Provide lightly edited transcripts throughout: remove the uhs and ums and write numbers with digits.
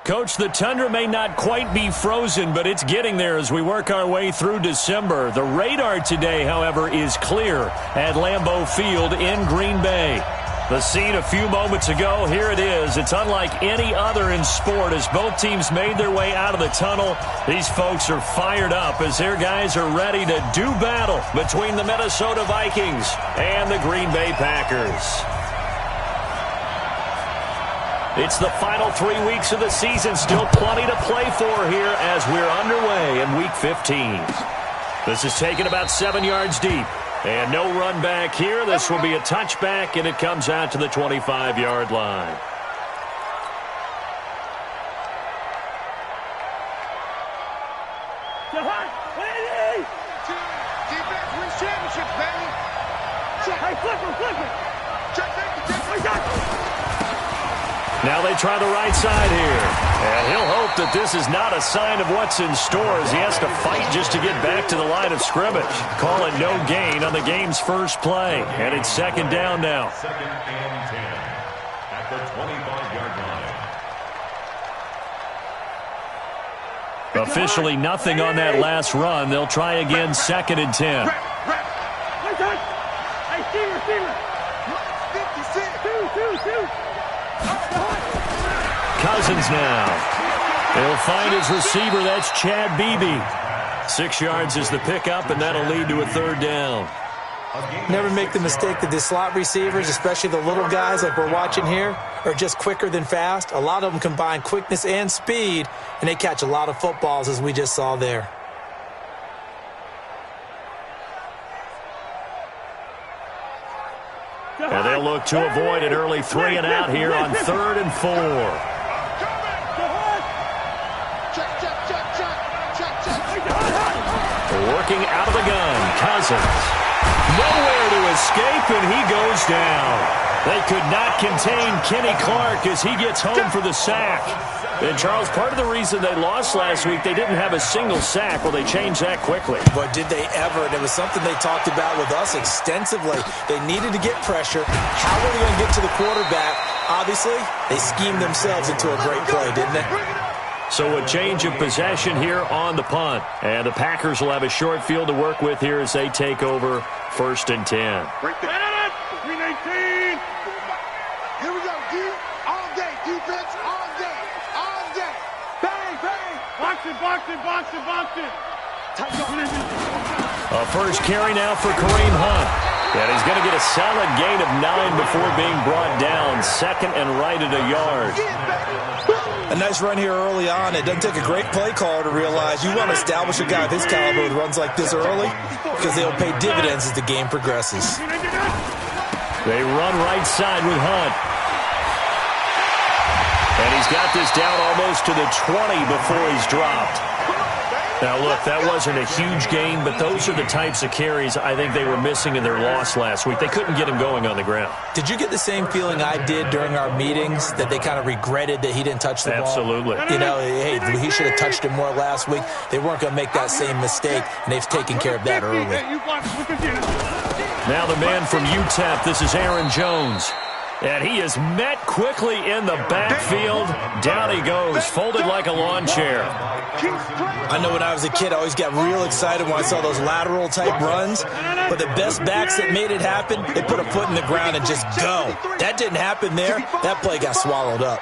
Coach, the tundra may not quite be frozen, but it's getting there as we work our way through December. The radar today, however, is clear at Lambeau Field in Green Bay. The scene a few moments ago, here it is. It's unlike any other in sport as both teams made their way out of the tunnel. These folks are fired up as their guys are ready to do battle between the Minnesota Vikings and the Green Bay Packers. It's the final 3 weeks of the season. Still plenty to play for here as we're underway in Week 15. This is taken about 7 yards deep. And no run back here. This will be a touchback, and it comes out to the 25-yard line. Defense wins championships, baby. Hey, flip him. Now they try the right side here. And he'll hope that this is not a sign of what's in store as he has to fight just to get back to the line of scrimmage. Call it no gain on the game's first play. And it's second down now. Second and 10 at the 25-yard line. Officially nothing on that last run. They'll try again second and 10. Cousins now. He'll find his receiver. That's Chad Beebe. 6 yards is the pickup, and that'll lead to a third down. Never make the mistake that the slot receivers, especially the little guys like we're watching here, are just quicker than fast. A lot of them combine quickness and speed, and they catch a lot of footballs, as we just saw there. And they'll look to avoid an early 3 and out here on 3rd and 4. Working out of the gun, Cousins. Nowhere to escape, and he goes down. They could not contain Kenny Clark as he gets home for the sack. And, Charles, part of the reason they lost last week, they didn't have a single sack. Well, they changed that quickly. But did they ever? And it was something they talked about with us extensively. They needed to get pressure. How were they going to get to the quarterback? Obviously, they schemed themselves into a great play, didn't they? So a change of possession here on the punt. And the Packers will have a short field to work with here as they take over 1st and 10. Here we go, D. All day. Defense, all day. All day. Bang, bang. Box it. A first carry now for Kareem Hunt. And he's going to get a solid gain of 9 before being brought down. Second and right at a yard. A nice run here early on. It doesn't take a great play caller to realize you want to establish a guy of his caliber with runs like this early because they'll pay dividends as the game progresses. They run right side with Hunt. And he's got this down almost to the 20 before he's dropped. Now, look, that wasn't a huge gain, but those are the types of carries I think they were missing in their loss last week. They couldn't get him going on the ground. Did you get the same feeling I did during our meetings, that they kind of regretted that he didn't touch the ball? Absolutely. You know, hey, he should have touched it more last week. They weren't going to make that same mistake, and they've taken care of that early. Now the man from UTEP, this is Aaron Jones. And he is met quickly in the backfield. Down he goes, folded like a lawn chair. I know when I was a kid, I always got real excited when I saw those lateral-type runs. But the best backs that made it happen, they put a foot in the ground and just go. That didn't happen there. That play got swallowed up.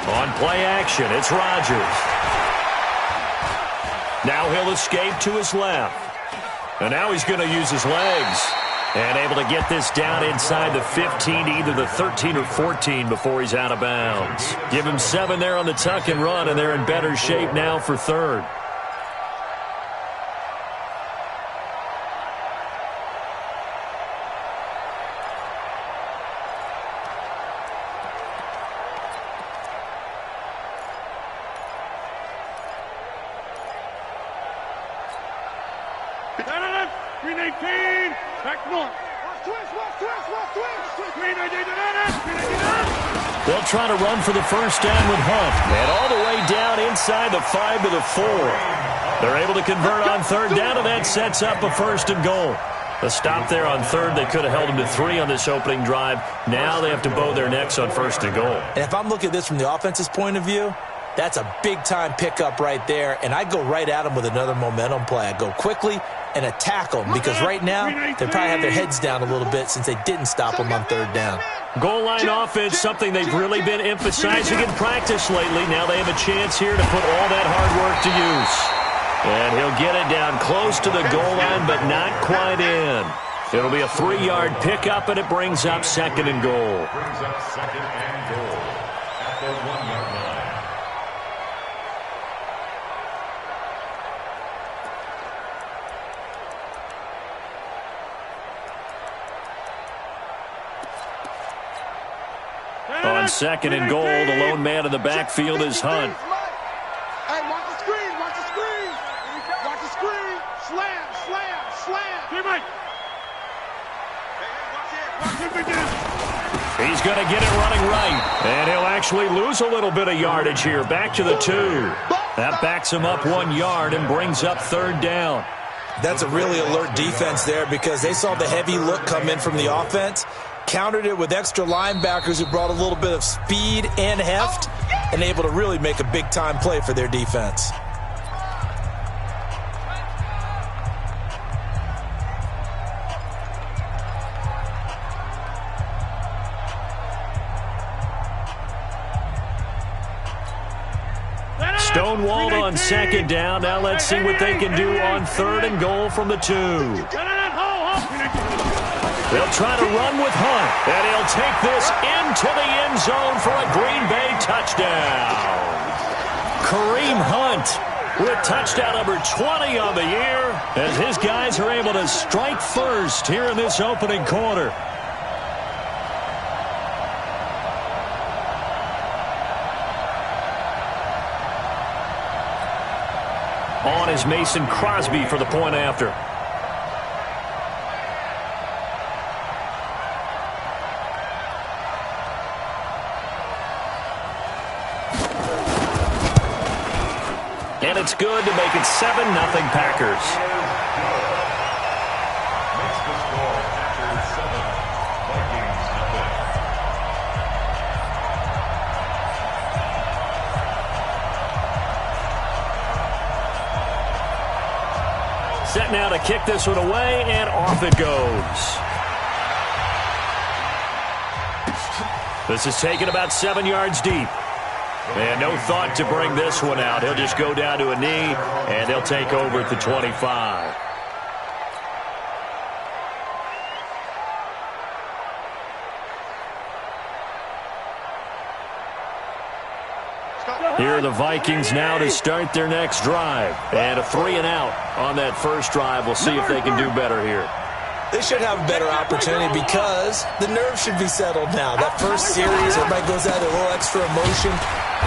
On play action, it's Rodgers. Now he'll escape to his left. And now he's going to use his legs. And able to get this down inside the 15, either the 13 or 14 before he's out of bounds. Give him 7 there on the tuck and run, and they're in better shape now for 3rd. They'll try to run for the first down with Hunt. And all the way down inside the 5 to the 4. They're able to convert on 3rd down, and that sets up a 1st and goal. The stop there on third, they could have held them to 3 on this opening drive. Now they have to bow their necks on first and goal. And if I'm looking at this from the offense's point of view, that's a big-time pickup right there, and I go right at them with another momentum play. I go quickly and attack them because right now they probably have their heads down a little bit since they didn't stop them on third down. Goal line offense, something they've really been emphasizing in practice lately. Now they have a chance here to put all that hard work to use. And he'll get it down close to the goal line, but not quite in. It'll be a 3-yard pickup, and it brings up second and goal. Brings up second and goal at the 1-yard line. On second and goal, the lone man in the backfield is Hunt. Hey, watch the screen, watch the screen. Watch the screen. Slam, slam, slam. Teammate. He's going to get it running right. And he'll actually lose a little bit of yardage here. Back to the 2. That backs him up 1 yard and brings up third down. That's a really alert defense there because they saw the heavy look come in from the offense, countered it with extra linebackers who brought a little bit of speed and heft, and able to really make a big-time play for their defense. Stonewalled on second down. Now let's see what they can do on third and goal from the 2. They'll try to run with Hunt, and he'll take this into the end zone for a Green Bay touchdown. Kareem Hunt with touchdown number 20 on the year as his guys are able to strike first here in this opening quarter. On is Mason Crosby for the point after. And it's good to make it 7-0 Packers. Makes the score Packers 7, Vikings nothing. Set now to kick this one away, and off it goes. This is taken about 7 yards deep. And no thought to bring this one out. He'll just go down to a knee, and they'll take over at the 25. Here are the Vikings now to start their next drive. And a 3-and-out on that first drive. We'll see if they can do better here. They should have a better opportunity because the nerves should be settled now. That first series, everybody goes out with a little extra emotion.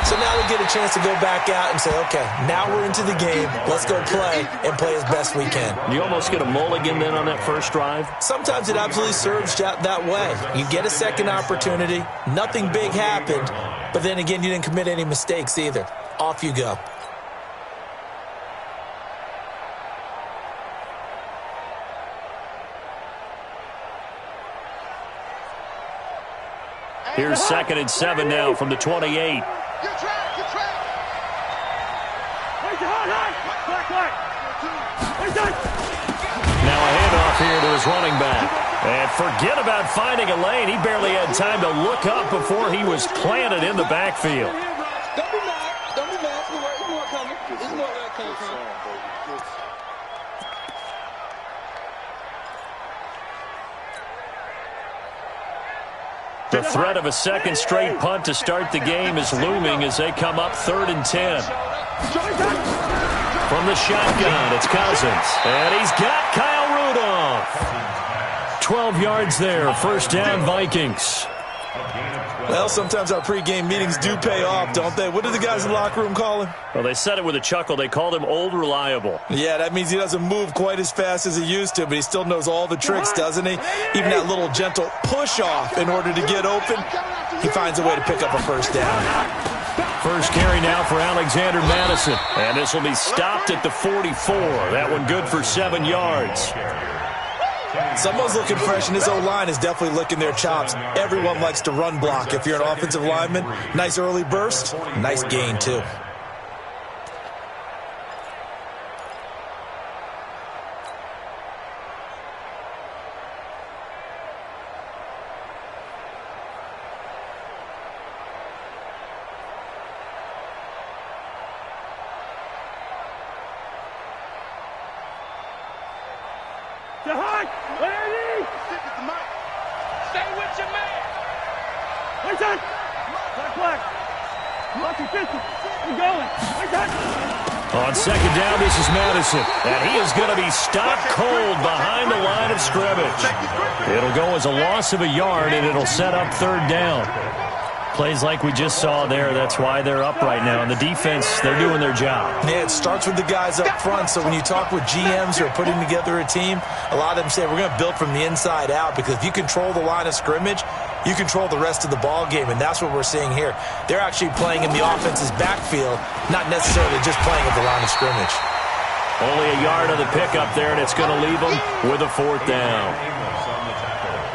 So now they get a chance to go back out and say, okay, now we're into the game. Let's go play and play as best we can. You almost get a mulligan then on that first drive? Sometimes it absolutely serves that way. You get a second opportunity. Nothing big happened. But then again, you didn't commit any mistakes either. Off you go. Here's 2nd and 7 now from the 28. Get trapped, get trapped. Now a handoff here to his running back. And forget about finding a lane. He barely had time to look up before he was planted in the backfield. Don't be mad. Don't be mad. There's more coming. There's more where it came from. The threat of a second straight punt to start the game is looming as they come up 3rd and 10. From the shotgun, it's Cousins. And he's got Kyle Rudolph. 12 yards there, first down Vikings. Well, sometimes our pregame meetings do pay off, don't they? What do the guys in the locker room call him? Well, they said it with a chuckle. They called him Old Reliable. Yeah, that means he doesn't move quite as fast as he used to, but he still knows all the tricks, doesn't he? Even that little gentle push-off in order to get open, he finds a way to pick up a first down. First carry now for Alexander Madison. And this will be stopped at the 44. That one good for 7 yards. Someone's looking fresh, and his O-line is definitely licking their chops. Everyone likes to run block. If you're an offensive lineman, nice early burst, nice gain, too. Stay with your man. On second down, this is Madison, and he is going to be stopped cold behind the line of scrimmage. It'll go as a loss of a yard, and it'll set up third down. Plays like we just saw there, that's why they're up right now. And the defense, they're doing their job. Yeah, it starts with the guys up front. So when you talk with GMs who are putting together a team, a lot of them say we're going to build from the inside out, because if you control the line of scrimmage, you control the rest of the ball game, and that's what we're seeing here. They're actually playing in the offense's backfield, not necessarily just playing at the line of scrimmage. Only a yard of the pickup there, and it's going to leave them with a fourth down.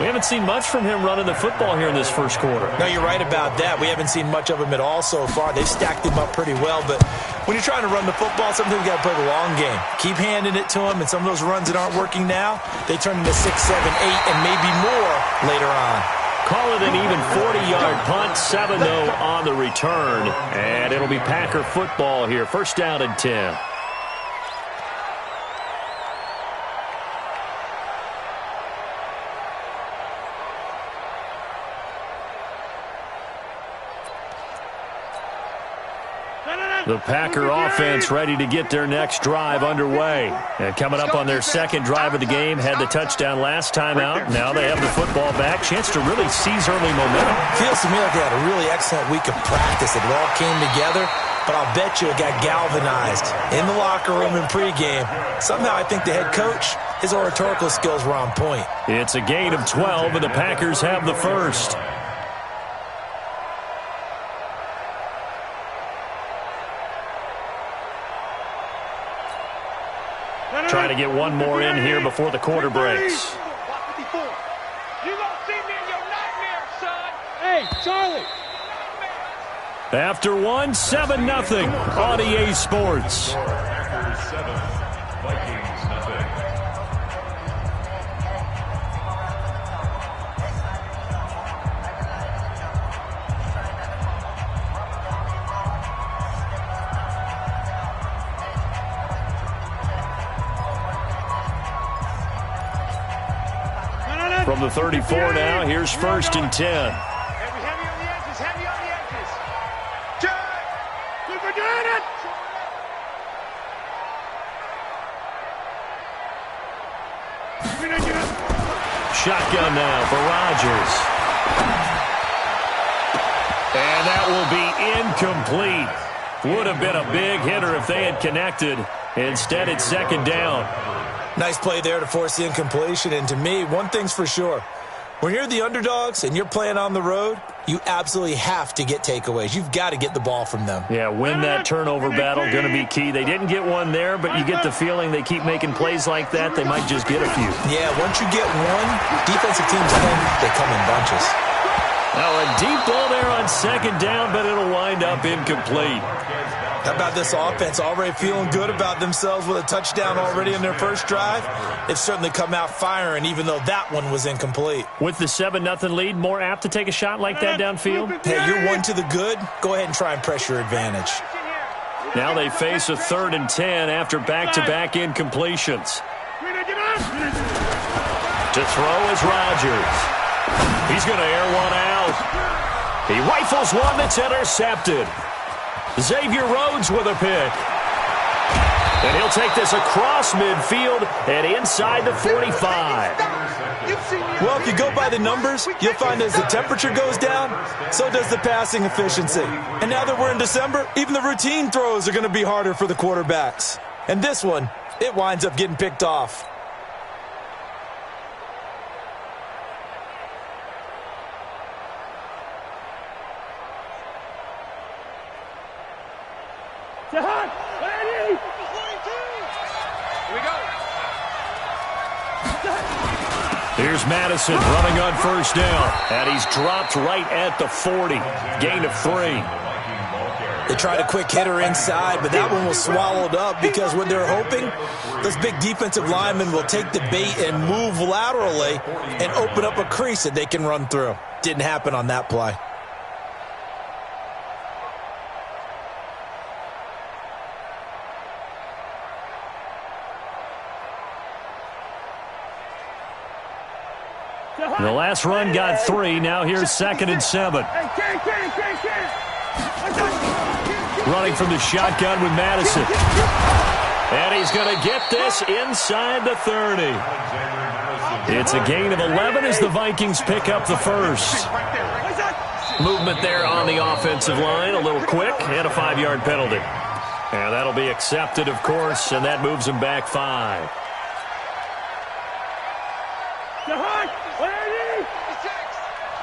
We haven't seen much from him running the football here in this first quarter. No, you're right about that. We haven't seen much of him at all so far. They've stacked him up pretty well, but when you're trying to run the football, sometimes you got to play the long game. Keep handing it to him, and some of those runs that aren't working now, they turn into 6, 7, 8, and maybe more later on. Call it an even 40-yard punt, 7-0 on the return, and it'll be Packer football here. First down and 10. The Packer offense ready to get their next drive underway. And coming up on their second drive of the game, had the touchdown last time out. Now they have the football back. Chance to really seize early momentum. Feels to me like they had a really excellent week of practice. It all came together, but I'll bet you it got galvanized in the locker room in pregame. Somehow I think the head coach, his oratorical skills were on point. It's a gain of 12, and the Packers have the first. Trying to get one more in here before the quarter breaks. You gonna see me in your nightmare, son. Hey, Charlie. After one, 7-0 on EA Sports. Packers 7, Vikings nothing. From the 34 now, here's first and 10. Heavy on the edges, heavy on the edges. Jack! We're doing it! Shotgun now for Rodgers. And that will be incomplete. Would have been a big hitter if they had connected. Instead, it's second down. Nice play there to force the incompletion. And to me, one thing's for sure. When you're the underdogs and you're playing on the road, you absolutely have to get takeaways. You've got to get the ball from them. Yeah, win that turnover battle, going to be key. They didn't get one there, but you get the feeling they keep making plays like that, they might just get a few. Yeah, once you get one, defensive teams they come in bunches. Now a deep ball there on second down, but it'll wind up incomplete. How about this offense already feeling good about themselves with a touchdown already in their first drive? They've certainly come out firing, even though that one was incomplete. With the 7-0 lead, more apt to take a shot like that downfield? Hey, you're one to the good. Go ahead and try and press your advantage. Now they face a 3rd and 10 after back-to-back incompletions. To throw is Rodgers. He's going to air one out. He rifles one that's intercepted. Xavier Rhodes with a pick. And he'll take this across midfield and inside the 45. Well, if you go by the numbers, you'll find as the temperature goes down, so does the passing efficiency. And now that we're in December, even the routine throws are going to be harder for the quarterbacks. And this one, it winds up getting picked off. Here we go. Here's Madison running on first down, and he's dropped right at the 40. Gain of 3. They tried a quick hitter inside, but that one was swallowed up because what they're hoping, those big defensive linemen will take the bait and move laterally and open up a crease that they can run through. Didn't happen on that play. The last run got 3. Now here's 2nd and 7. Running from the shotgun with Madison. And he's going to get this inside the 30. It's a gain of 11 as the Vikings pick up the first. Movement there on the offensive line. A little quick and a 5-yard penalty. And that'll be accepted, of course, and that moves him back 5.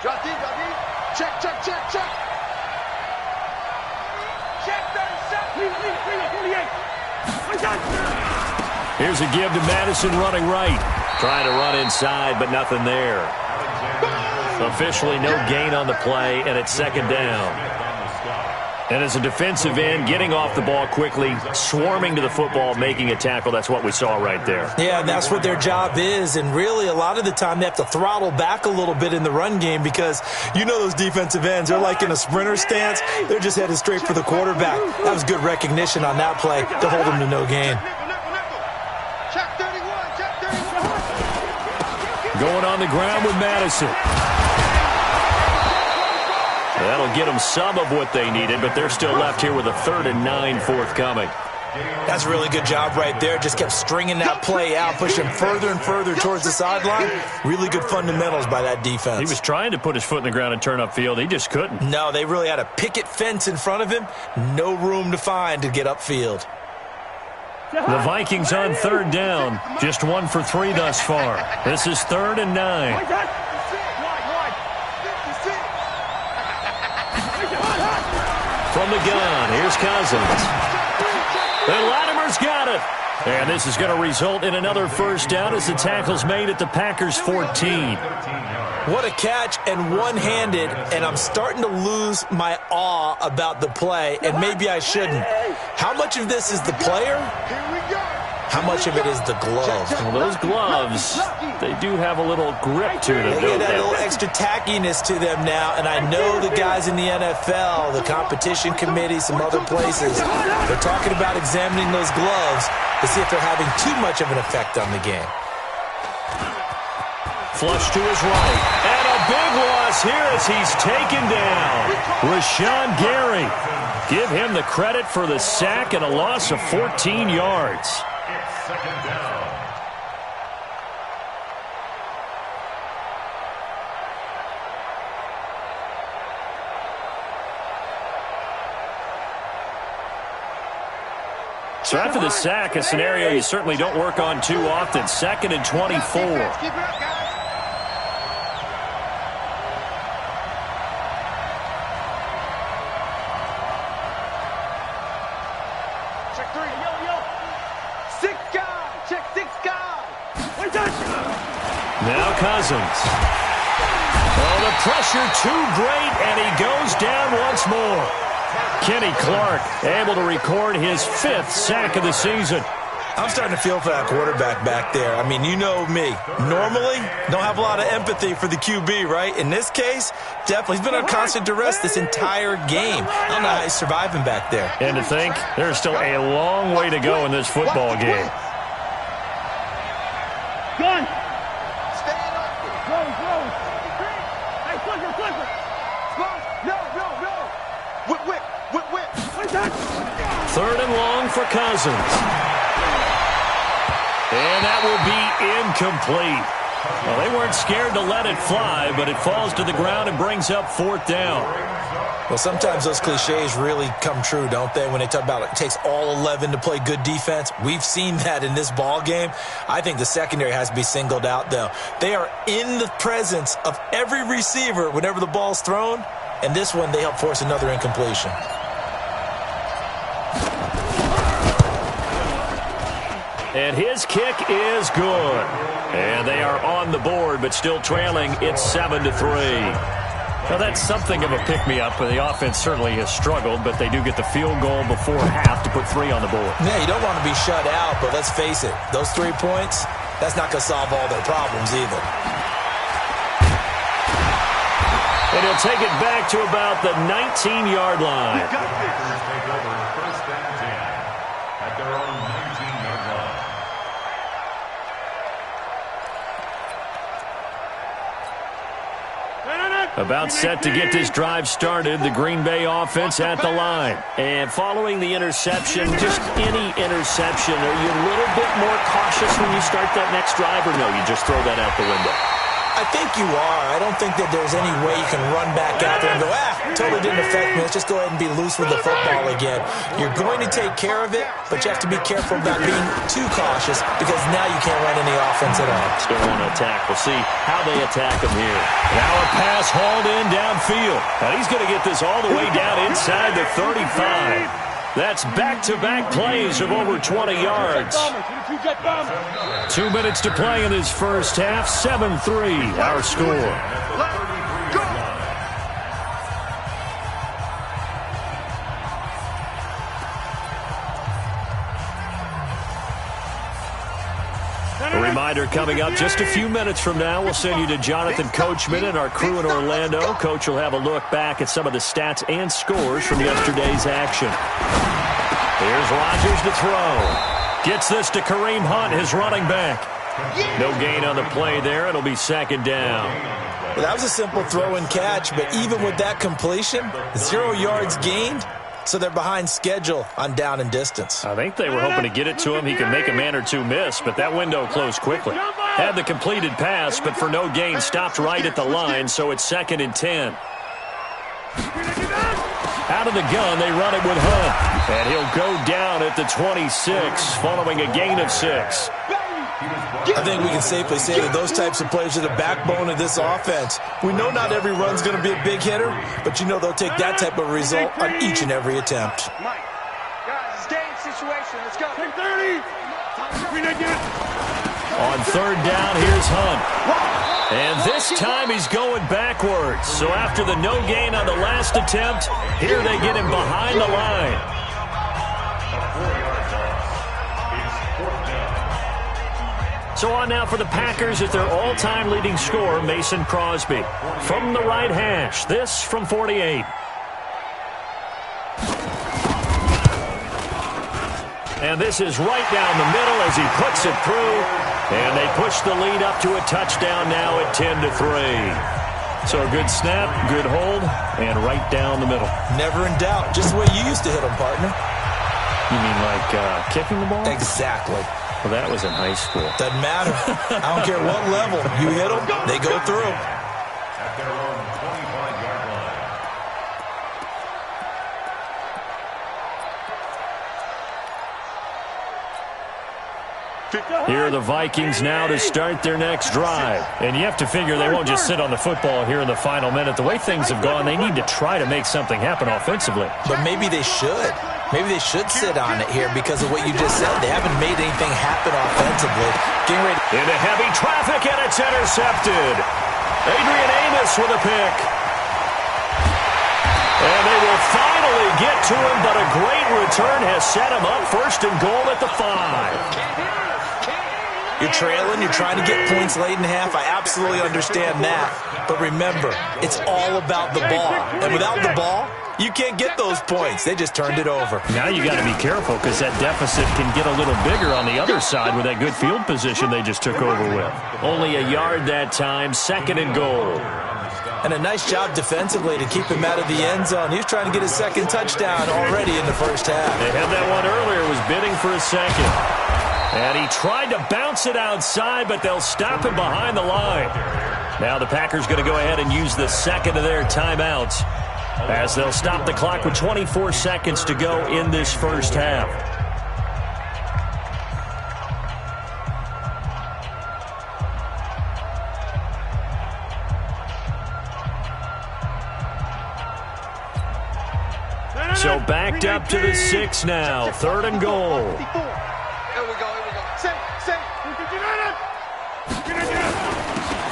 Drop deep. Check. Here's a give to Madison running right. Trying to run inside, but nothing there. Officially no gain on the play, and it's 2nd down. And as a defensive end, getting off the ball quickly, swarming to the football, making a tackle, that's what we saw right there. Yeah, and that's what their job is. And really, a lot of the time, they have to throttle back a little bit in the run game because you know those defensive ends, they're like in a sprinter stance. They're just headed straight for the quarterback. That was good recognition on that play to hold them to no gain. Check 31. Going on the ground with Madison. That'll get them some of what they needed, but they're still left here with a 3rd and 9 forthcoming. That's a really good job right there. Just kept stringing that play out, pushing further and further towards the sideline. Really good fundamentals by that defense. He was trying to put his foot in the ground and turn upfield. He just couldn't. No, they really had a picket fence in front of him. No room to find to get upfield. The Vikings on 3rd down. Just 1 for 3 thus far. This is 3rd and 9. From the gun, here's Cousins. And Latimer's got it. And this is going to result in another first down as the tackle's made at the Packers' 14. What a catch and one-handed, and I'm starting to lose my awe about the play, and maybe I shouldn't. How much of this is the player? How much of it is the glove? Well, those gloves, they do have a little grip to them. They get that little extra tackiness to them now, and I know the guys in the NFL, the competition committee, some other places, they're talking about examining those gloves to see if they're having too much of an effect on the game. Flush to his right. And a big loss here as he's taken down. Rashawn Gary. Give him the credit for the sack and a loss of 14 yards. So after the sack, a scenario you certainly don't work on too often. 2nd and 24. Now Cousins. Oh, the pressure too great, and he goes down once more. Kenny Clark able to record his 5th sack of the season. I'm starting to feel for that quarterback back there. I mean, you know me. Normally, don't have a lot of empathy for the QB, right? In this case, definitely. He's been on constant duress this entire game. I don't know how he's surviving back there. And to think, there's still a long way to go in this football game. Gun. Hey, flipper. No. Whip. 3rd and long for Cousins. And that will be incomplete. Well, they weren't scared to let it fly, but it falls to the ground and brings up 4th down. Well, sometimes those cliches really come true, don't they? When they talk about it takes all 11 to play good defense. We've seen that in this ball game. I think the secondary has to be singled out, though. They are in the presence of every receiver whenever the ball's thrown, and this one they help force another incompletion. And his kick is good. And they are on the board, but still trailing. It's 7-3. Now, that's something of a pick-me-up. The offense certainly has struggled, but they do get the field goal before half to put 3 on the board. Yeah, you don't want to be shut out, but let's face it. Those 3 points, that's not going to solve all their problems either. And he'll take it back to about the 19-yard line. Take over first and 10 at their own 19-yard line. About set to get this drive started, the Green Bay offense at the line. And following the interception, just any interception, are you a little bit more cautious when you start that next drive, or no, you just throw that out the window? I think you are. I don't think that there's any way you can run back out there and go, totally didn't affect me. Let's just go ahead and be loose with the football again. You're going to take care of it, but you have to be careful about being too cautious because now you can't run any offense at all. Still want to attack. We'll see how they attack him here. Now a pass hauled in downfield. Now he's going to get this all the way down inside the 35. That's back-to-back plays of over 20 yards. 2 minutes to play in this first half. 7-3, our score. A reminder coming up just a few minutes from now. We'll send you to Jonathan Coachman and our crew in Orlando. Coach will have a look back at some of the stats and scores from yesterday's action. Here's Rodgers to throw. Gets this to Kareem Hunt, his running back. No gain on the play there. It'll be second down. Well, that was a simple throw and catch, but even with that completion, 0 yards gained. So they're behind schedule on down and distance. I think they were hoping to get it to him. He could make a man or two miss, but that window closed quickly. Had the completed pass, but for no gain, stopped right at the line, so it's 2nd and 10. Out of the gun, they run it with Hunt. And he'll go down at the 26, following a gain of 6. I think we can safely say that those types of plays are the backbone of this offense. We know not every run's going to be a big hitter, but you know they'll take that type of result on each and every attempt. Mike, guys, it's game situation. Let's go. 30. On 3rd down, here's Hunt. And this time he's going backwards. So after the no gain on the last attempt, here they get him behind the line. So on now for the Packers at their all-time leading scorer, Mason Crosby. From the right hash, this from 48. And this is right down the middle as he puts it through. And they push the lead up to a touchdown now at 10-3. So a good snap, good hold, and right down the middle. Never in doubt. Just the way you used to hit them, partner. You mean like kicking the ball? Exactly. Well, that was in high school. Doesn't matter. I don't care what level. You hit them, they go through. At their own 25-yard line. Here are the Vikings now to start their next drive. And you have to figure they won't just sit on the football here in the final minute. The way things have gone, they need to try to make something happen offensively. But maybe they should. Maybe they should sit on it here because of what you just said. They haven't made anything happen offensively. Getting ready. Into heavy traffic, and it's intercepted. Adrian Amos with a pick. And they will finally get to him, but a great return has set him up 1st and goal at the 5. You're trailing, you're trying to get points late in half. I absolutely understand that. But remember, it's all about the ball. And without the ball, you can't get those points. They just turned it over. Now you got to be careful because that deficit can get a little bigger on the other side with that good field position they just took over with. Only a yard that time, 2nd and goal. And a nice job defensively to keep him out of the end zone. He was trying to get his 2nd touchdown already in the first half. They had that one earlier, was bidding for a 2nd. And he tried to bounce it outside, but they'll stop him behind the line. Now the Packers going to go ahead and use the 2nd of their timeouts as they'll stop the clock with 24 seconds to go in this first half. So backed up to the 6 now. 3rd and goal. Here we go.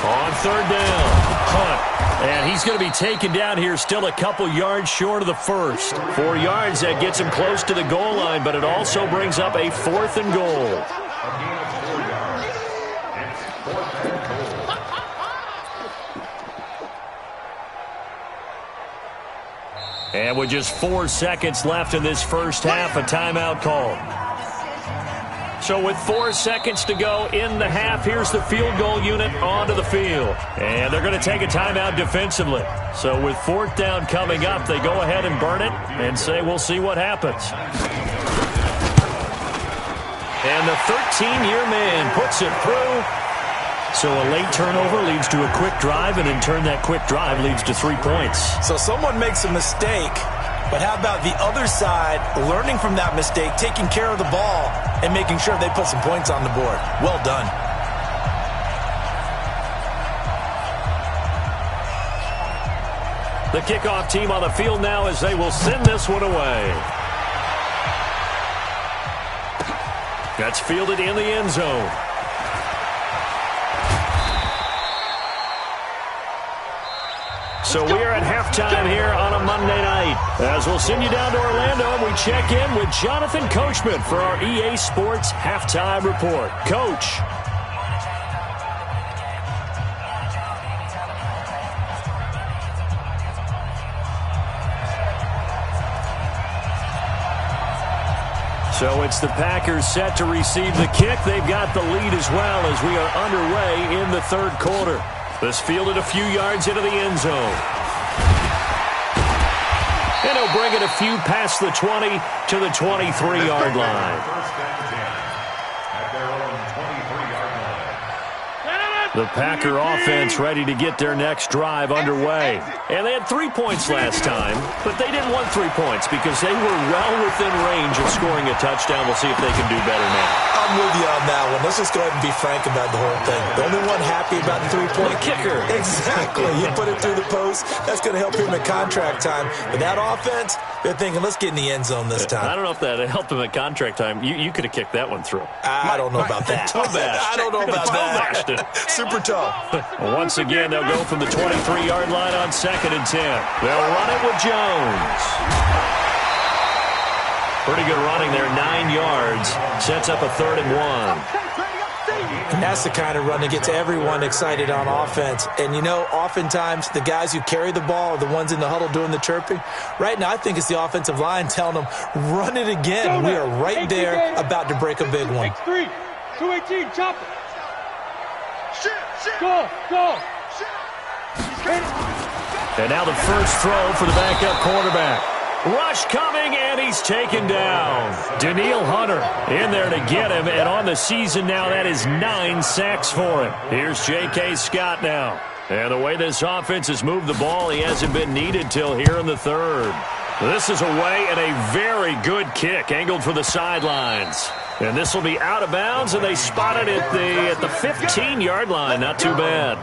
On third down, Hunt. And he's going to be taken down here still a couple yards short of the first. 4 yards, that gets him close to the goal line, but it also brings up a 4th and goal. And with just 4 seconds left in this first half, a timeout call. So with 4 seconds to go in the half, here's the field goal unit onto the field. And they're going to take a timeout defensively. So with 4th down coming up, they go ahead and burn it and say we'll see what happens. And the 13-year man puts it through. So a late turnover leads to a quick drive, and in turn that quick drive leads to 3 points. So someone makes a mistake, but how about the other side learning from that mistake, taking care of the ball, and making sure they put some points on the board? Well done. The kickoff team on the field now as they will send this one away. That's fielded in the end zone. So we are at halftime here on a Monday night. As we'll send you down to Orlando, and we check in with Jonathan Coachman for our EA Sports Halftime Report. Coach. So it's the Packers set to receive the kick. They've got the lead as well as we are underway in the third quarter. This fielded a few yards into the end zone. And he'll bring it a few past the 20 to the 23-yard line. The Packer offense ready to get their next drive underway. And they had 3 points last time, but they didn't want 3 points because they were well within range of scoring a touchdown. We'll see if they can do better now. I'm with you on that one. Let's just go ahead and be frank about the whole thing. The only one happy about the 3-point kicker. Exactly. You put it through the post. That's going to help him at contract time. But that offense, they're thinking, let's get in the end zone this time. I don't know if that helped him at contract time. You could have kicked that one through. I don't know about that. I don't know about that. Super tough. Once again, they'll go from the 23-yard line on 2nd and 10. They'll run it with Jones. Pretty good running there, 9 yards. Sets up a 3rd and 1. And that's the kind of run that gets everyone excited on offense. And, you know, oftentimes the guys who carry the ball are the ones in the huddle doing the chirping. Right now, I think it's the offensive line telling them, run it again. We are right there about to break a big one. X3, 218, chop it. Go. And now the first throw for the backup quarterback. Rush coming, and he's taken down. Danielle Hunter in there to get him, and on the season now, that is 9 sacks for him. Here's J.K. Scott now. And the way this offense has moved the ball, he hasn't been needed till here in the third. This is away, and a very good kick, angled for the sidelines. And this will be out of bounds, and they spot it at the 15-yard line. Not too bad.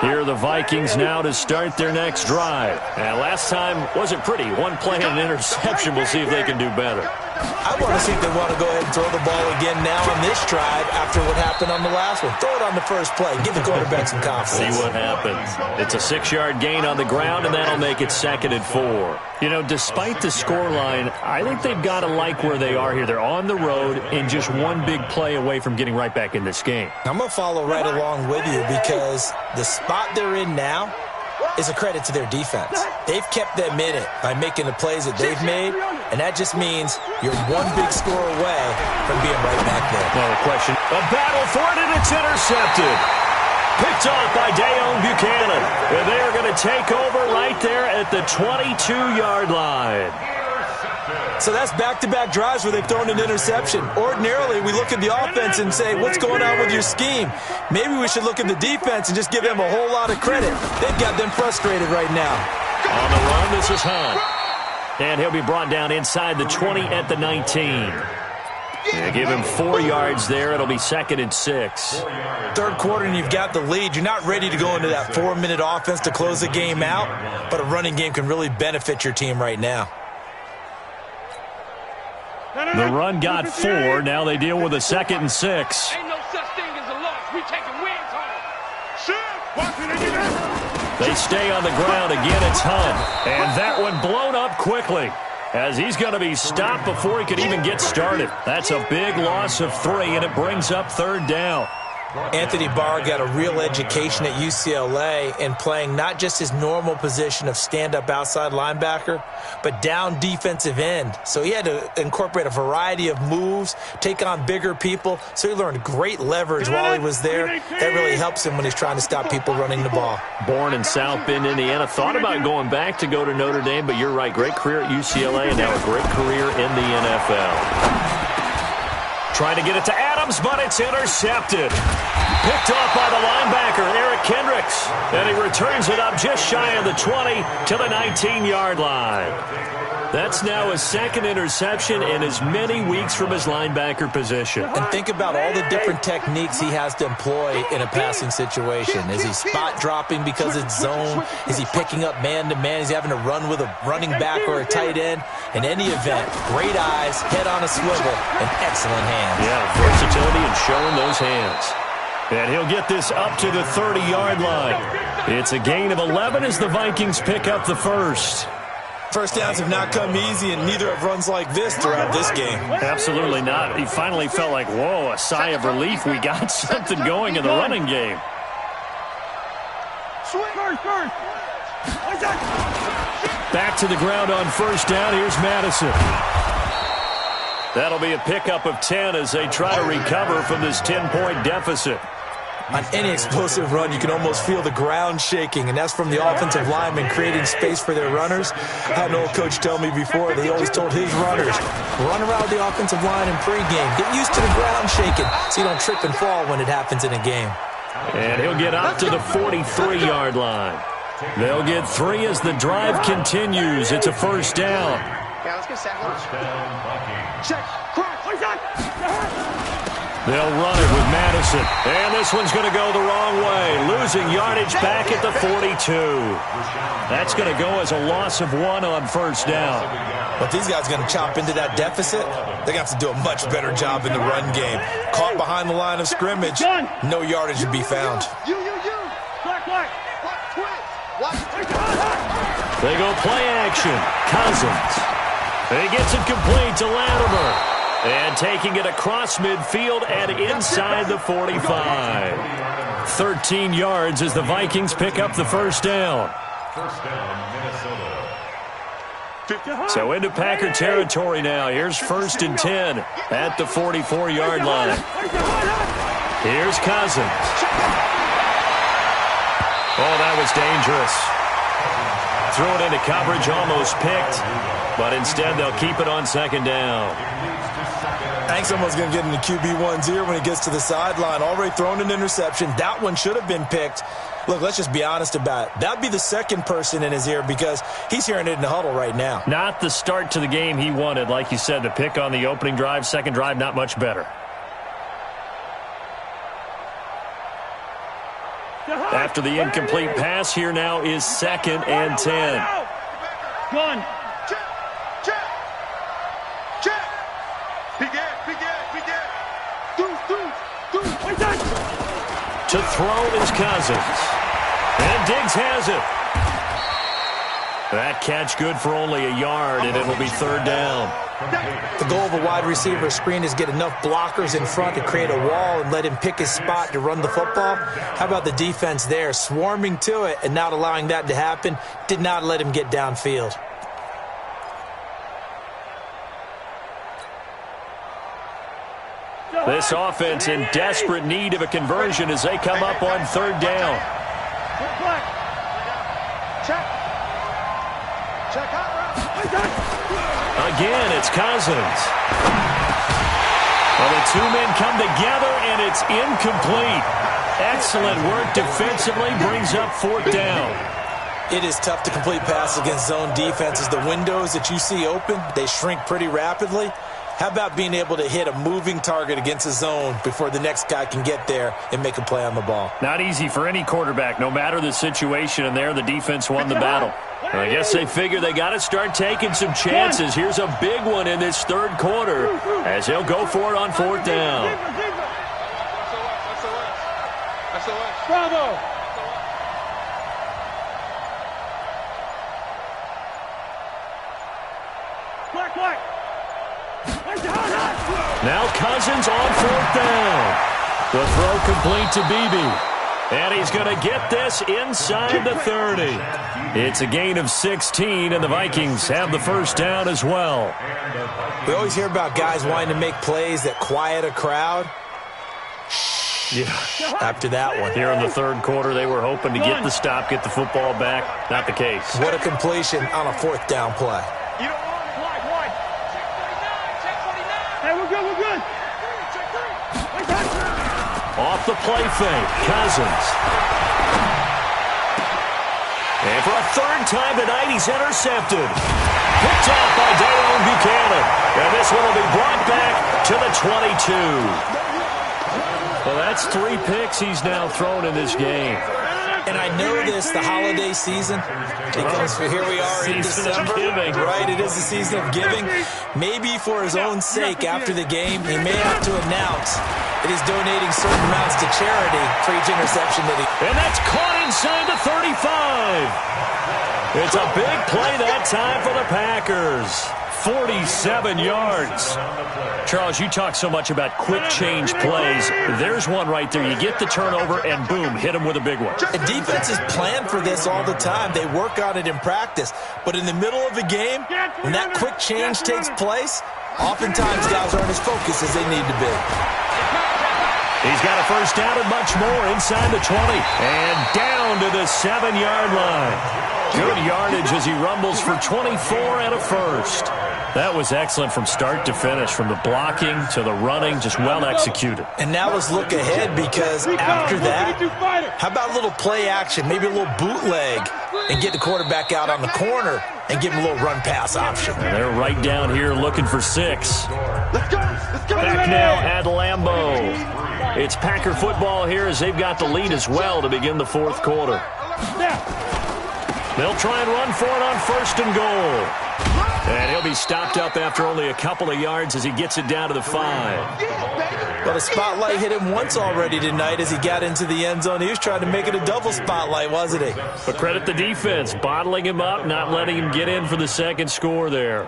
Here are the Vikings now to start their next drive. And last time wasn't pretty. One play and an interception. We'll see if they can do better. I want to see if they want to go ahead and throw the ball again now on this drive after what happened on the last one. Throw it on the first play. Give the quarterback some confidence. See what happens. It's a 6-yard gain on the ground, and that'll make it 2nd and 4. You know, despite the scoreline, I think they've got to like where they are here. They're on the road and just one big play away from getting right back in this game. I'm going to follow right along with you because the spot they're in now is a credit to their defense. They've kept them in it by making the plays that they've made, and that just means you're one big score away from being right back there. No question. A battle for it, and it's intercepted. Picked off by Dayon Buchanan. And they are going to take over right there at the 22-yard line. So that's back-to-back drives where they've thrown an interception. Ordinarily, we look at the offense and say, what's going on with your scheme? Maybe we should look at the defense and just give them a whole lot of credit. They've got them frustrated right now. On the run, this is Hunt. And he'll be brought down inside the 20 at the 19. Yeah, give him 4 yards there. It'll be 2nd and 6. Third quarter and you've got the lead. You're not ready to go into that 4-minute offense to close the game out, but a running game can really benefit your team right now. The run got 4. Now they deal with a 2nd and 6. Ain't no such thing as a loss. We taking wins home. They stay on the ground. Again, it's Hunt. And that one blown up quickly, as he's going to be stopped before he could even get started. That's a big loss of 3, and it brings up 3rd down. Anthony Barr got a real education at UCLA in playing not just his normal position of stand-up outside linebacker, but down defensive end. So he had to incorporate a variety of moves, take on bigger people. So he learned great leverage while he was there. That really helps him when he's trying to stop people running the ball. Born in South Bend, Indiana. Thought about going back to go to Notre Dame, but you're right. Great career at UCLA and now a great career in the NFL. Trying to get it to Adams, but it's intercepted. Picked off by the linebacker, Eric Kendricks. And he returns it up just shy of the 20 to the 19-yard line. That's now his 2nd interception in as many weeks from his linebacker position. And think about all the different techniques he has to employ in a passing situation. Is he spot dropping because it's zone? Is he picking up man-to-man? Is he having to run with a running back or a tight end? In any event, great eyes, head on a swivel, and excellent hands. Yeah, versatility and showing those hands. And he'll get this up to the 30-yard line. It's a gain of 11 as the Vikings pick up the 1st. First downs have not come easy, and neither have runs like this throughout this game. Absolutely not. He finally felt like, whoa, a sigh of relief. We got something going in the running game. Back to the ground on 1st down. Here's Madison. That'll be a pickup of 10 as they try to recover from this 10-point deficit. On any explosive run, you can almost feel the ground shaking, and that's from the offensive linemen creating space for their runners. I had an old coach tell me before, they always told his runners, run around the offensive line in pregame. Get used to the ground shaking so you don't trip and fall when it happens in a game. And he'll get up to the 43-yard line. They'll get 3 as the drive continues. It's a 1st down. Yeah, let's get set. Check. They'll run it with Madison. And this one's going to go the wrong way. Losing yardage back at the 42. That's going to go as a loss of 1 on 1st down. But these guys are going to chop into that deficit. They're going to have to do a much better job in the run game. Caught behind the line of scrimmage, no yardage to be found. They go play action. Cousins. He gets it complete to Latimer. And taking it across midfield and inside the 45. 13 yards as the Vikings pick up the 1st down. So into Packer territory now. Here's 1st and 10 at the 44-yard line. Here's Cousins. Oh, that was dangerous. Throw it into coverage, almost picked. But instead, they'll keep it on 2nd down. I think someone's going to get in the QB1's ear when he gets to the sideline. Already thrown an interception. That one should have been picked. Look, let's just be honest about it. That would be the 2nd person in his ear because he's hearing it in the huddle right now. Not the start to the game he wanted. Like you said, the pick on the opening drive, 2nd drive, not much better. After the incomplete pass, here now is 2nd and 10. One. To throw is Cousins. And Diggs has it. That catch good for only a yard, and it'll be 3rd down. The goal of a wide receiver screen is get enough blockers in front to create a wall and let him pick his spot to run the football. How about the defense there? Swarming to it and not allowing that to happen. Did not let him get downfield. This offense in desperate need of a conversion as they come up on 3rd down. Again, it's Cousins. Well, the 2 men come together, and it's incomplete. Excellent work defensively brings up 4th down. It is tough to complete passes against zone defenses. The windows that you see open, they shrink pretty rapidly. How about being able to hit a moving target against a zone before the next guy can get there and make a play on the ball? Not easy for any quarterback, no matter the situation, and there the defense won the battle. And I guess they figure they got to start taking some chances. Here's a big one in this third quarter as they'll go for it on fourth down. Bravo! Quick! Now Cousins on fourth down. The throw complete to Beebe. And he's going to get this inside the 30. It's a gain of 16, and the Vikings have the first down as well. We always hear about guys wanting to make plays that quiet a crowd. Yeah. After that one. Here in the third quarter, they were hoping to get the stop, get the football back. Not the case. What a completion on a fourth down play. You don't want it. Wide. Check 49. Hey, we're good. Off the play fake, Cousins. And for a third time tonight, he's intercepted. Picked off by Dayon Buchanan. And this one will be brought back to the 22. Well, that's 3 picks he's now thrown in this game. And I know this, the holiday season, because here we are in December, right? It is the season of giving. Maybe for his own sake, after the game, he may have to announce that he's donating certain amounts to charity for each interception that he... And that's caught inside the 35. It's a big play that time for the Packers. 47 yards. Charles, you talk so much about quick change plays. There's one right there. You get the turnover, and boom, hit him with a big one. The defenses plan for this all the time. They work on it in practice. But in the middle of a game, when that quick change takes place, oftentimes guys aren't as focused as they need to be. He's got a first down and much more inside the 20. And down to the 7-yard line. Good yardage as he rumbles for 24 and a first. That was excellent from start to finish, from the blocking to the running, just well executed. And now let's look ahead, because after that, how about a little play action, maybe a little bootleg, and get the quarterback out on the corner and give him a little run-pass option. And they're right down here looking for 6. Let's go. Back now at Lambeau. It's Packer football here as they've got the lead as well to begin the fourth quarter. They'll try and run for it on first and goal. And he'll be stopped up after only a couple of yards as he gets it down to the 5. Well, the spotlight hit him once already tonight as he got into the end zone. He was trying to make it a double spotlight, wasn't he? But credit the defense, bottling him up, not letting him get in for the second score there.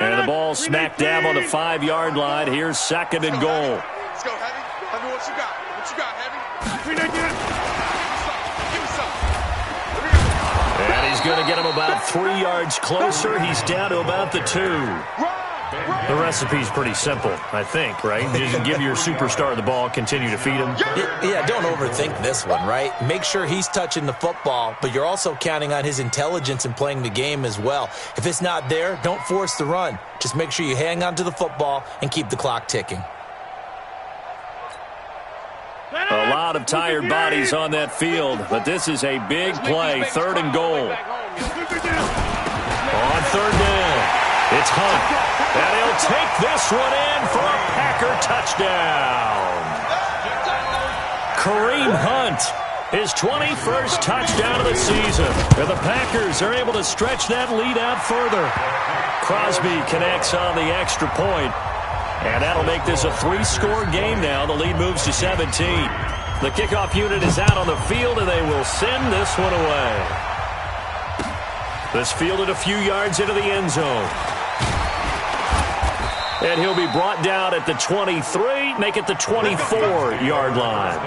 And the ball smack dab on the 5-yard line. Here's second and goal. Let's go, Heavy. Heavy, what you got? What you got, Heavy? And he's going to get him about 3 yards closer. He's down to about the 2. The recipe's pretty simple, I think, right? Just give your superstar the ball, continue to feed him. Yeah, don't overthink this one, right? Make sure he's touching the football, but you're also counting on his intelligence in playing the game as well. If it's not there, don't force the run. Just make sure you hang on to the football and keep the clock ticking. A lot of tired bodies on that field, but this is a big play, third and goal. On third down, it's Hunt, and he'll take this one in for a Packer touchdown. Kareem Hunt, his 21st touchdown of the season. And the Packers are able to stretch that lead out further. Crosby connects on the extra point. And that'll make this a 3-score game now. The lead moves to 17. The kickoff unit is out on the field, and they will send this one away. This fielded a few yards into the end zone. And he'll be brought down at the 23, make it the 24-yard line.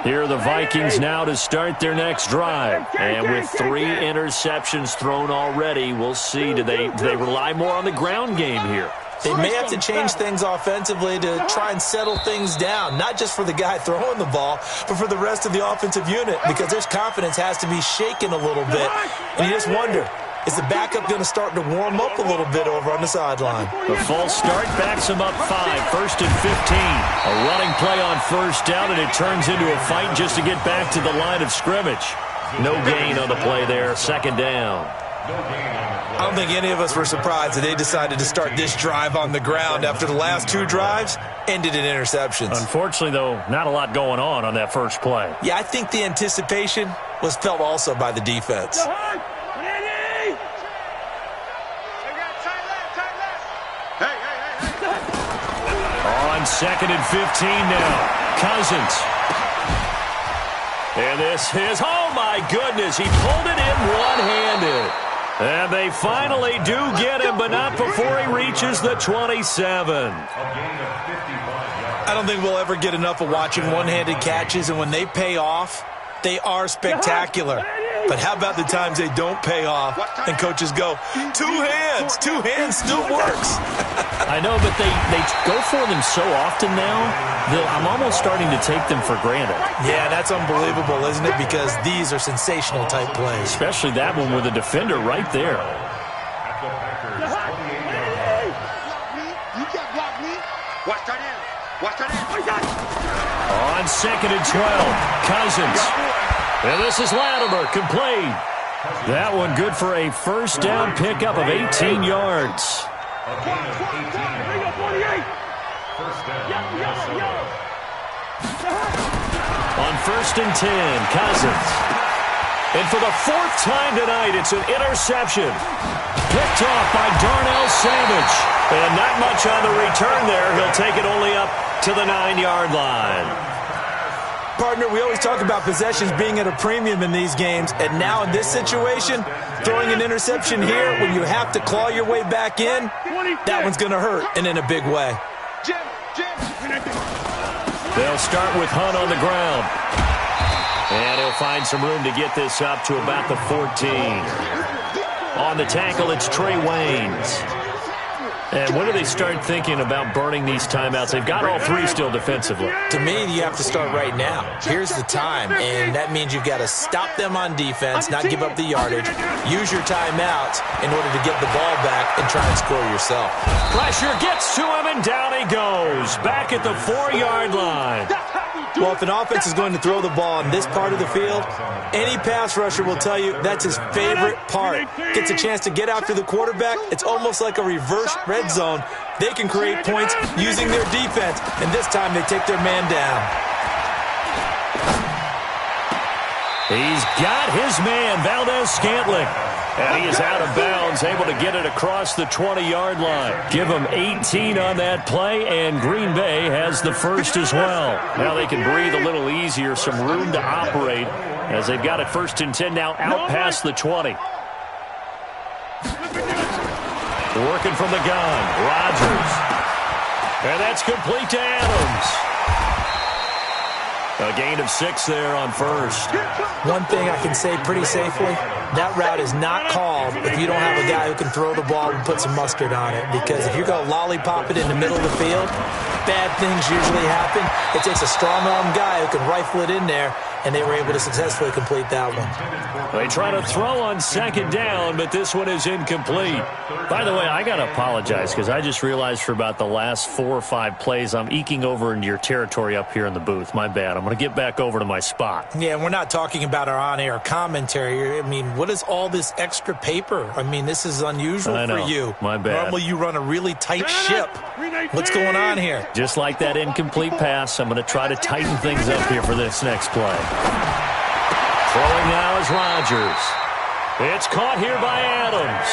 Here are the Vikings now to start their next drive. And with 3 interceptions thrown already, we'll see. Do they rely more on the ground game here? They may have to change things offensively to try and settle things down, not just for the guy throwing the ball, but for the rest of the offensive unit, because their confidence has to be shaken a little bit. And you just wonder, Is the backup going to start to warm up a little bit over on the sideline? The false start backs him up 5, 1st and 15. A running play on first down, and it turns into a fight just to get back to the line of scrimmage. No gain on the play there, 2nd down. I don't think any of us were surprised that they decided to start this drive on the ground after the last 2 drives ended in interceptions. Unfortunately, though, not a lot going on that first play. Yeah, I think the anticipation was felt also by the defense. On 2nd and 15 now. Cousins. And this is, oh my goodness, he pulled it in one-handed. And they finally do get him, but not before he reaches the 27. I don't think we'll ever get enough of watching one-handed catches, and when they pay off, they are spectacular. But how about the times they don't pay off and coaches go, 2 hands still works. I know, but they go for them so often now that I'm almost starting to take them for granted. Yeah, that's unbelievable, isn't it? Because these are sensational type plays. Especially that one with a defender right there. On 2nd and 12, Cousins. And this is Latimer, complete. That one good for a first down pickup of 18 yards. On 1st and 10, Cousins. And for the 4th time tonight, it's an interception. Picked off by Darnell Savage. And not much on the return there. He'll take it only up to the 9-yard line. Partner, we always talk about possessions being at a premium in these games, and now in this situation, throwing an interception here when you have to claw your way back in, that one's going to hurt, and in a big way. They'll start with Hunt on the ground. And he'll find some room to get this up to about the 14. On the tackle, it's Trey Waynes. And when do they start thinking about burning these timeouts? They've got all 3 still defensively. To me, you have to start right now. Here's the time, and that means you've got to stop them on defense, not give up the yardage, use your timeouts in order to get the ball back and try and score yourself. Pressure gets to him, and down he goes. Back at the 4-yard line. Well, if an offense is going to throw the ball in this part of the field, any pass rusher will tell you that's his favorite part. Gets a chance to get after the quarterback. It's almost like a reverse red zone. They can create points using their defense, and this time they take their man down. He's got his man, Valdez-Scantling. And he is out of bounds, able to get it across the 20-yard line. Give him 18 on that play, and Green Bay has the first as well. Now they can breathe a little easier, some room to operate, as they've got it 1st and 10 now out past the 20. Working from the gun, Rodgers. And that's complete to Adams. A gain of 6 there on first. One thing I can say pretty safely, that route is not called if you don't have a guy who can throw the ball and put some mustard on it. Because if you're going to lollipop it in the middle of the field, bad things usually happen. It takes a strong-arm guy who can rifle it in there, and they were able to successfully complete that one. They try to throw on 2nd down, but this one is incomplete. By the way, I got to apologize because I just realized for about the last 4 or 5 plays, I'm eking over into your territory up here in the booth. My bad. I'm going to get back over to my spot. Yeah, we're not talking about our on-air commentary. I mean, what is all this extra paper? I mean, this is unusual for you. My bad. Normally you run a really tight ship. What's going on here? Just like that incomplete pass, I'm going to try to tighten things up here for this next play. Throwing now is Rodgers. It's caught here by Adams.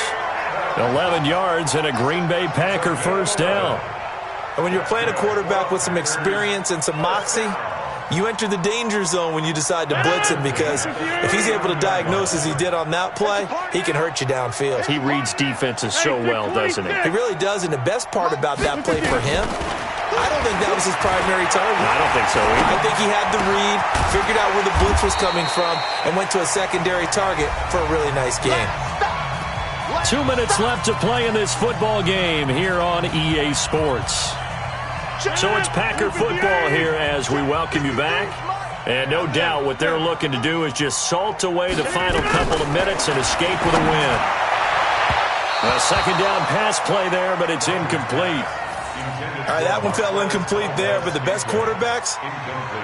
11 yards and a Green Bay Packer first down. And when you're playing a quarterback with some experience and some moxie, you enter the danger zone when you decide to blitz him, because if he's able to diagnose as he did on that play, he can hurt you downfield. He reads defenses so well, doesn't he? He really does, and the best part about that play for him, I don't think that was his primary target. I don't think so either. I think he had the read, figured out where the blitz was coming from, and went to a secondary target for a really nice game. 2 minutes left to play in this football game here on EA Sports. So it's Packer football here as we welcome you back. And no doubt what they're looking to do is just salt away the final couple of minutes and escape with a win. A second down pass play there, but it's incomplete. All right, that one fell incomplete there, but the best quarterbacks,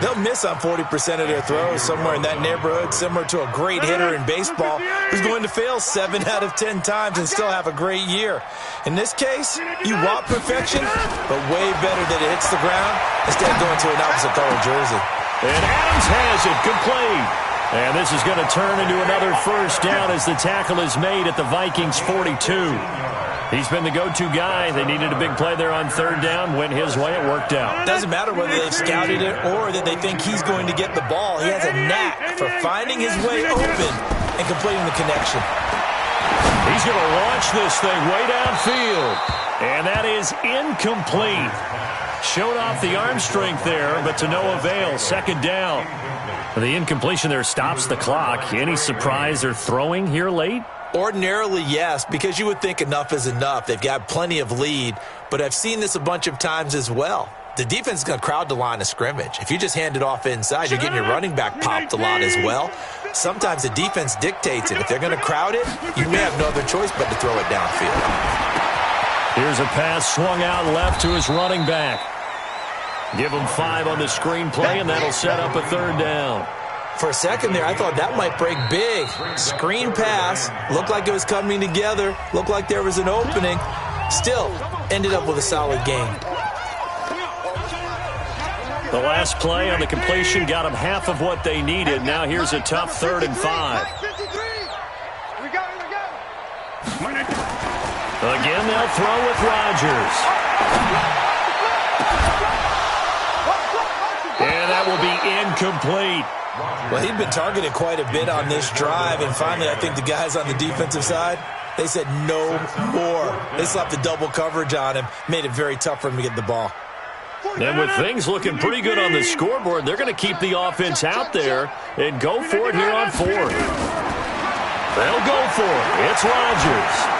they'll miss on 40% of their throws, somewhere in that neighborhood, similar to a great hitter in baseball who's going to fail 7 out of 10 times and still have a great year. In this case, you want perfection, but way better that it hits the ground instead of going to an opposite color jersey. And Adams has it complete. And this is going to turn into another first down as the tackle is made at the Vikings 42. He's been the go-to guy. They needed a big play there on third down. Went his way. It worked out. Doesn't matter whether they've scouted it or that they think he's going to get the ball. He has a knack for finding his way open and completing the connection. He's going to launch this thing way downfield. And that is incomplete. Showed off the arm strength there, but to no avail. Second down. The incompletion there stops the clock. Any surprise they're throwing here late? Ordinarily, yes, because you would think enough is enough. They've got plenty of lead, but I've seen this a bunch of times as well. The defense is going to crowd the line of scrimmage. If you just hand it off inside, you're getting your running back popped a lot as well. Sometimes the defense dictates it. If they're going to crowd it, you may have no other choice but to throw it downfield. Here's a pass swung out left to his running back. Give him 5 on the screenplay, and that'll set up a third down. For a second there, I thought that might break big. Screen pass, looked like it was coming together, looked like there was an opening. Still, ended up with a solid gain. The last play on the completion got them half of what they needed. Now here's a tough 3rd and 5. Again, they'll throw with Rodgers. And that will be incomplete. Well, he'd been targeted quite a bit on this drive, and finally I think the guys on the defensive side, they said no more. They slapped the double coverage on him, made it very tough for him to get the ball. And with things looking pretty good on the scoreboard, they're going to keep the offense out there and go for it here on 4th. They'll go for it. It's Rodgers.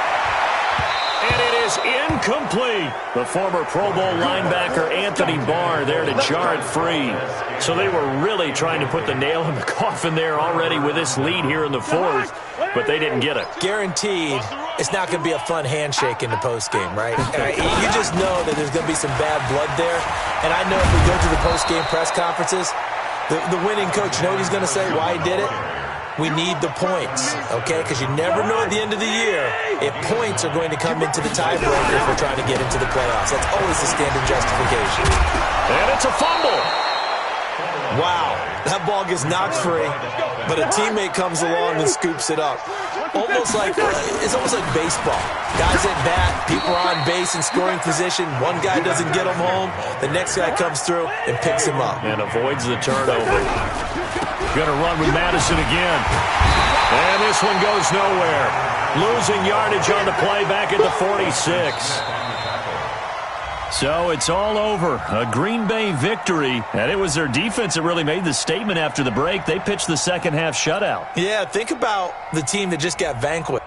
And it is incomplete. The former Pro Bowl linebacker Anthony Barr there to jar it free. So they were really trying to put the nail in the coffin there already with this lead here in the 4th, but they didn't get it. Guaranteed it's not going to be a fun handshake in the postgame, right? You just know that there's going to be some bad blood there. And I know if we go to the postgame press conferences, the winning coach, you know what he's going to say, why he did it? We need the points, okay? Because you never know at the end of the year if points are going to come into the tiebreaker if we're trying to get into the playoffs. That's always the standard justification. And it's a fumble. Wow, that ball gets knocked free, but a teammate comes along and scoops it up. It's almost like baseball. Guys at bat, people are on base in scoring position. One guy doesn't get him home. The next guy comes through and picks him up. And avoids the turnover. Going to run with Madison again. And this one goes nowhere. Losing yardage on the play back at the 46. So it's all over. A Green Bay victory. And it was their defense that really made the statement after the break. They pitched the second half shutout. Yeah, think about the team that just got vanquished.